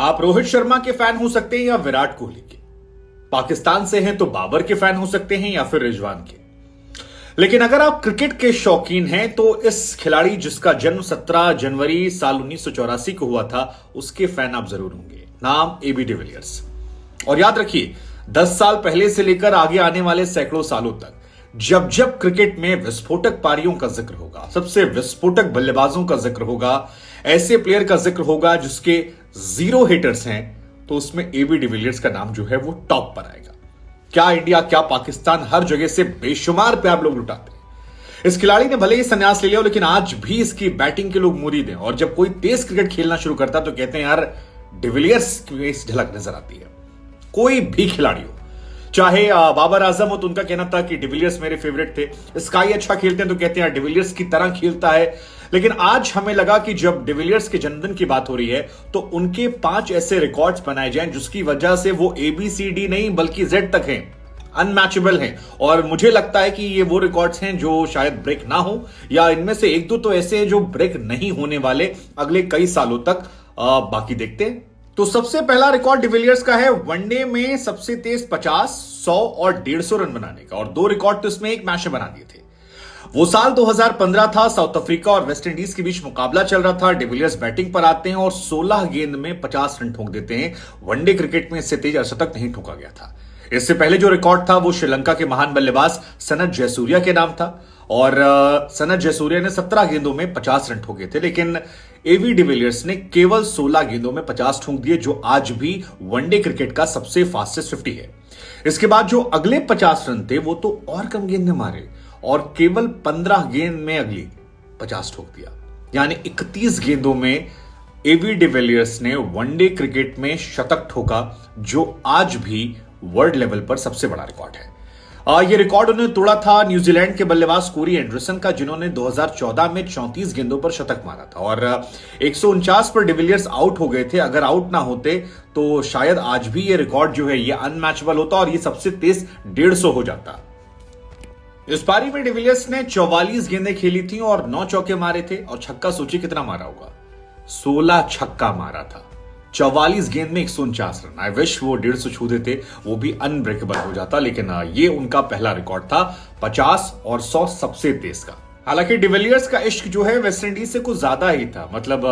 आप रोहित शर्मा के फैन हो सकते हैं या विराट कोहली के, पाकिस्तान से हैं तो बाबर के फैन हो सकते हैं या फिर रिजवान के। लेकिन अगर आप क्रिकेट के शौकीन हैं तो इस खिलाड़ी जिसका जन्म 17 जनवरी साल 1984 को हुआ था, उसके फैन आप जरूर होंगे। नाम एबी डिविलियर्स। और याद रखिए, 10 साल पहले से लेकर आगे आने वाले सैकड़ों सालों तक जब जब क्रिकेट में विस्फोटक पारियों का जिक्र होगा, सबसे विस्फोटक बल्लेबाजों का जिक्र होगा, ऐसे प्लेयर का जिक्र होगा जिसके 0 हिटर्स हैं, तो उसमें एबी डिविलियर्स का नाम जो है वो टॉप पर आएगा। क्या इंडिया, क्या पाकिस्तान, हर जगह से बेशुमार प्यार लोग लुटाते हैं। इस खिलाड़ी ने भले ही संन्यास ले लिया, लेकिन आज भी इसकी बैटिंग के लोग मुरीद हैं। और जब कोई तेज क्रिकेट खेलना शुरू करता है तो कहते हैं यार डिविलियर्स की इस झलक नजर आती है। कोई भी खिलाड़ी हो, चाहे बाबर आजम हो तो उनका कहना था कि डिविलियर्स मेरे फेवरेट थे। स्काई अच्छा खेलते हैं तो कहते हैं डिविलियर्स की तरह खेलता है। लेकिन आज हमें लगा कि जब डिविलियर्स के जन्मदिन की बात हो रही है तो उनके 5 ऐसे रिकॉर्ड्स बनाए जाएं जिसकी वजह से वो ABCD नहीं बल्कि Z तक हैं, अनमैचेबल हैं। और मुझे लगता है कि ये वो रिकॉर्ड्स हैं जो शायद ब्रेक ना हो, या इनमें से 1-2 तो ऐसे हैं जो ब्रेक नहीं होने वाले अगले कई सालों तक। बाकी देखते हैं। तो सबसे पहला रिकॉर्ड डिविलियर्स का है वनडे में सबसे तेज 50, 100 और 150 रन बनाने का। और 2 रिकॉर्ड तो इसमें एक मैच में बना दिए थे। वो साल 2015 था, साउथ अफ्रीका और वेस्ट इंडीज के बीच मुकाबला चल रहा था। डिविलियर्स बैटिंग पर आते हैं और 16 गेंद में 50 रन ठोक देते हैं। वनडे क्रिकेट में इससे तेज अर्धशतक नहीं ठोका गया था। इससे पहले जो रिकॉर्ड था वो श्रीलंका के महान बल्लेबाज सनथ जयसूर्या के नाम था। और सनथ जयसूर्या ने 17 गेंदों में 50 रन ठोके थे, लेकिन एबी डिविलियर्स ने केवल 16 गेंदों में 50 ठोक दिए, जो आज भी वनडे क्रिकेट का सबसे फास्टेस्ट 50 है। इसके बाद जो अगले 50 रन थे वो तो और कम गेंद में मारे और केवल 15 गेंद में अगली 50 ठोक दिया। यानी 31 गेंदों में एबी डिविलियर्स ने वनडे क्रिकेट में शतक ठोका, जो आज भी वर्ल्ड लेवल पर सबसे बड़ा रिकॉर्ड है। यह रिकॉर्ड उन्होंने तोड़ा था न्यूजीलैंड के बल्लेबाज कोरी एंडरसन का, जिन्होंने 2014 में 34 गेंदों पर शतक मारा था। और 149 पर डिविलियर्स आउट हो गए थे। अगर आउट ना होते तो शायद आज भी यह रिकॉर्ड जो है यह अनमैचेबल होता और यह सबसे तेज 150 हो जाता। इस पारी में डिविलियर्स ने 44 गेंदें खेली थी और 9 चौके मारे थे। और छक्का सोचिए कितना मारा होगा, 16 छक्का मारा था। 44 गेंद में 149 रन। आई विश वो 150 छू देते, वो भी अनब्रेकेबल हो जाता। लेकिन ये उनका पहला रिकॉर्ड था, 50 और 100 सबसे तेज का। हालांकि डिविलियर्स का इश्क जो है वेस्ट इंडीज से कुछ ज्यादा ही था। मतलब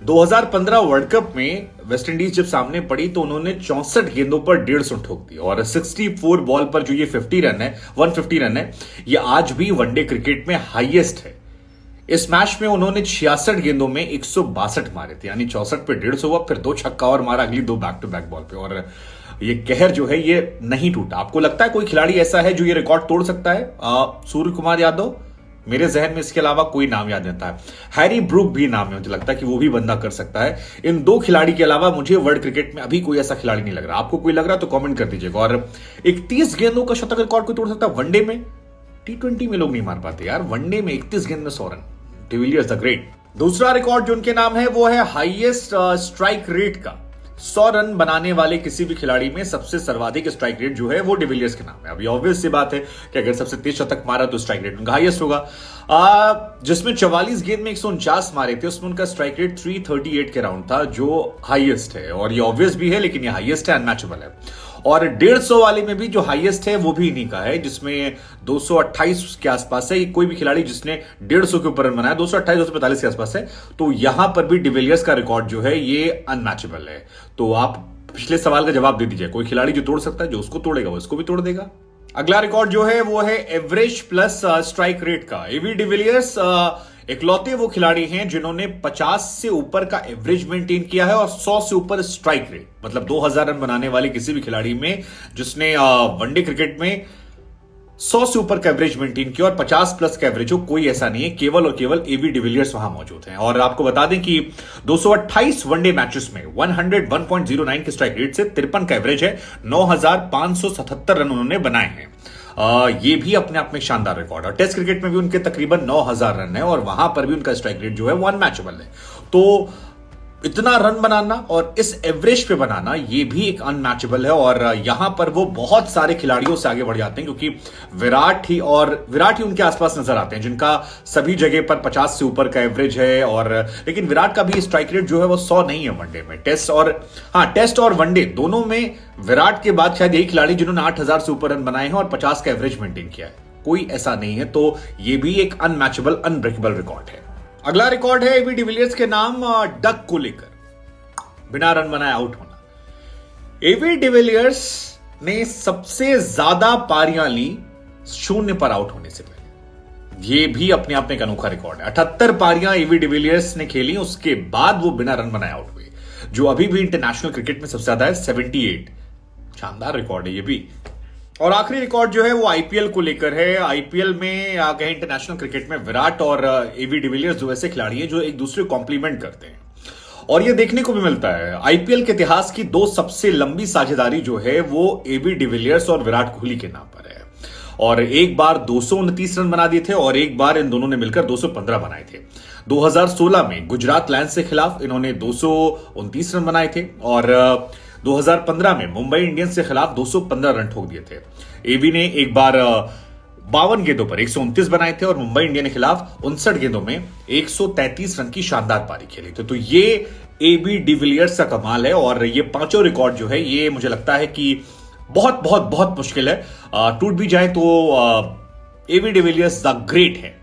2015 वर्ल्ड कप में वेस्ट इंडीज जब सामने पड़ी तो उन्होंने 64 गेंदों पर 150 ठोक दी। और 64 बॉल पर जो ये 50 रन है, 150 रन है, ये आज भी वनडे क्रिकेट में हाईएस्ट है। इस मैच में उन्होंने 66 गेंदों में 162 मारे थे, यानी 64 पे 150 हुआ, फिर 2 छक्का और मारा अगली 2 बैक टू बैक बॉल पे। और ये कहर जो है ये नहीं टूटा। आपको लगता है कोई खिलाड़ी ऐसा है जो ये रिकॉर्ड तोड़ सकता है? सूर्य कुमार यादव, मेरे जहन में इसके अलावा कोई नाम याद नहीं आता है। हैरी ब्रूक भी नाम है, मुझे लगता है कि वो भी बंदा कर सकता है। इन 2 खिलाड़ी के अलावा मुझे वर्ल्ड क्रिकेट में अभी कोई ऐसा खिलाड़ी नहीं लग रहा। आपको कोई लग रहा है तो कमेंट कर दीजिएगा। और 31 गेंदों का शतक रिकॉर्ड कोई तोड़ सकता है वनडे में? T20 में लोग नहीं मार पाते यार, वनडे में 31 गेंद में 100 रन। De Villiers the great. दूसरा रिकॉर्ड जो उनके नाम है वो है हाईएस्ट स्ट्राइक रेट का। 100 रन बनाने वाले किसी भी खिलाड़ी में सबसे सर्वाधिक स्ट्राइक रेट जो है वो डिविलियर्स के नाम है। अभी ऑब्वियस सी बात है कि अगर सबसे तेज शतक मारा तो स्ट्राइक रेट उनका हाईएस्ट होगा। जिसमें 44 गेंद में 149 मारे थे, उसमें उनका स्ट्राइक रेट 338 के राउंड था, जो हाईएस्ट है। और ये ऑब्वियस भी है, लेकिन ये हाईएस्ट है, अनमैचेबल है। और 150 वाले में भी जो हाईएस्ट है वो भी इन्हीं का है, जिसमें 228 के आसपास है। कोई भी खिलाड़ी जिसने 150 के ऊपर रन बनाया 228, 245 के आसपास है। तो यहां पर भी डिविलियर्स का रिकॉर्ड जो है ये अनमैचेबल है। तो आप पिछले सवाल का जवाब दे दीजिए, कोई खिलाड़ी जो तोड़ सकता है, जो उसको तोड़ेगा वो इसको भी तोड़ देगा। अगला रिकॉर्ड जो है वो है एवरेज प्लस स्ट्राइक रेट का। एबी डिविलियर्स इकलौते वो खिलाड़ी हैं जिन्होंने 50 से ऊपर का एवरेज मेंटेन किया है और 100 से ऊपर स्ट्राइक रेट, मतलब 2000 रन बनाने वाले किसी भी खिलाड़ी में जिसने वनडे क्रिकेट में 100 से ऊपर का एवरेज मेंटेन किया और 50 प्लस का एवरेज हो, कोई ऐसा नहीं है। केवल और केवल एबी डिविलियर्स वहां मौजूद हैं। और आपको बता दें कि 228 वनडे मैचेस में 101.09 के स्ट्राइक रेट से 53 का एवरेज है। 9577 रन उन्होंने बनाए हैं। ये भी अपने आप में शानदार रिकॉर्ड है। टेस्ट क्रिकेट में भी उनके तकरीबन 9000 रन है और वहां पर भी उनका स्ट्राइक रेट जो है वो अनमैचेबल है। तो इतना रन बनाना और इस एवरेज पे बनाना ये भी एक अनमैचेबल है। और यहां पर वो बहुत सारे खिलाड़ियों से आगे बढ़ जाते हैं, क्योंकि विराट ही उनके आसपास नजर आते हैं जिनका सभी जगह पर 50 से ऊपर का एवरेज है। और लेकिन विराट का भी स्ट्राइक रेट जो है वो 100 नहीं है वनडे में। टेस्ट और वनडे दोनों में विराट के बाद शायद यही खिलाड़ी जिन्होंने 8000 से ऊपर रन बनाए हैं और 50 का एवरेज मेंटेन किया है, कोई ऐसा नहीं है। तो ये भी एक अनमैचेबल अनब्रेकेबल रिकॉर्ड है। अगला रिकॉर्ड है एबी डिविलियर्स के नाम, डक को लेकर बिना रन बनाए आउट होना। एबी डिविलियर्स ने सबसे ज्यादा पारियां ली 0 पर आउट होने से पहले। यह भी अपने आप में एक अनोखा रिकॉर्ड है। 78 पारियां एबी डिविलियर्स ने खेली, उसके बाद वो बिना रन बनाए आउट हुए, जो अभी भी इंटरनेशनल क्रिकेट में सबसे ज्यादा है, 78। शानदार रिकॉर्ड है ये भी। और आखिरी रिकॉर्ड जो है वो आईपीएल को लेकर है। आईपीएल में आ गए इंटरनेशनल क्रिकेट में विराट और एबी डिविलियर्स जो ऐसे खिलाड़ी हैं जो एक दूसरे को कॉम्प्लीमेंट करते हैं, और ये देखने को भी मिलता है। आईपीएल के इतिहास की 2 सबसे लंबी साझेदारी जो है वो एबी डिविलियर्स और विराट कोहली के नाम पर है। और एक बार 229 रन बना दिए थे और एक बार इन दोनों ने मिलकर 215 बनाए थे। 2016 में गुजरात लायंस के खिलाफ इन्होंने 229 रन बनाए थे और 2015 में मुंबई इंडियंस के खिलाफ 215 रन ठोक दिए थे। एबी ने एक बार 52 गेंदों पर 129 बनाए थे और मुंबई इंडियंस के खिलाफ 59 गेंदों में 133 रन की शानदार पारी खेली थी। तो ये एबी डिविलियर्स का कमाल है। और ये पांचों रिकॉर्ड जो है ये मुझे लगता है कि बहुत बहुत बहुत मुश्किल है टूट भी जाए तो एबी डिविलियर्स द ग्रेट है।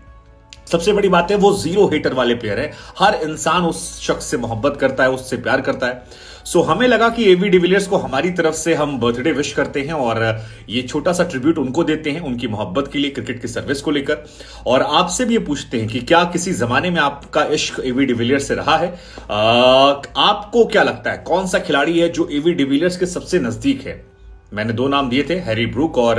सबसे बड़ी बात है वो 0 हिटर वाले प्लेयर है। हर इंसान उस शख्स से मोहब्बत करता है, उससे प्यार करता है। सो हमें लगा कि एबी डिविलियर्स को हमारी तरफ से हम बर्थडे विश करते हैं और ये छोटा सा ट्रिब्यूट उनको देते हैं उनकी मोहब्बत के लिए, क्रिकेट की सर्विस को लेकर। और आपसे भी ये पूछते हैं कि क्या किसी जमाने में आपका इश्क एबी डिविलियर्स से रहा है? आपको क्या लगता है कौन सा खिलाड़ी है जो एबी डिविलियर्स के सबसे नजदीक है? मैंने 2 नाम दिए थे, हैरी ब्रूक, और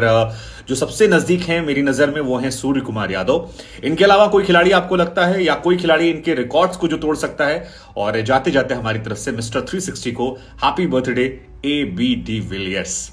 जो सबसे नजदीक हैं मेरी नजर में वो हैं सूर्य कुमार यादव। इनके अलावा कोई खिलाड़ी आपको लगता है या कोई खिलाड़ी इनके रिकॉर्ड्स को जो तोड़ सकता है? और जाते जाते हमारी तरफ से मिस्टर 360 को हैप्पी बर्थडे एबी डिविलियर्स।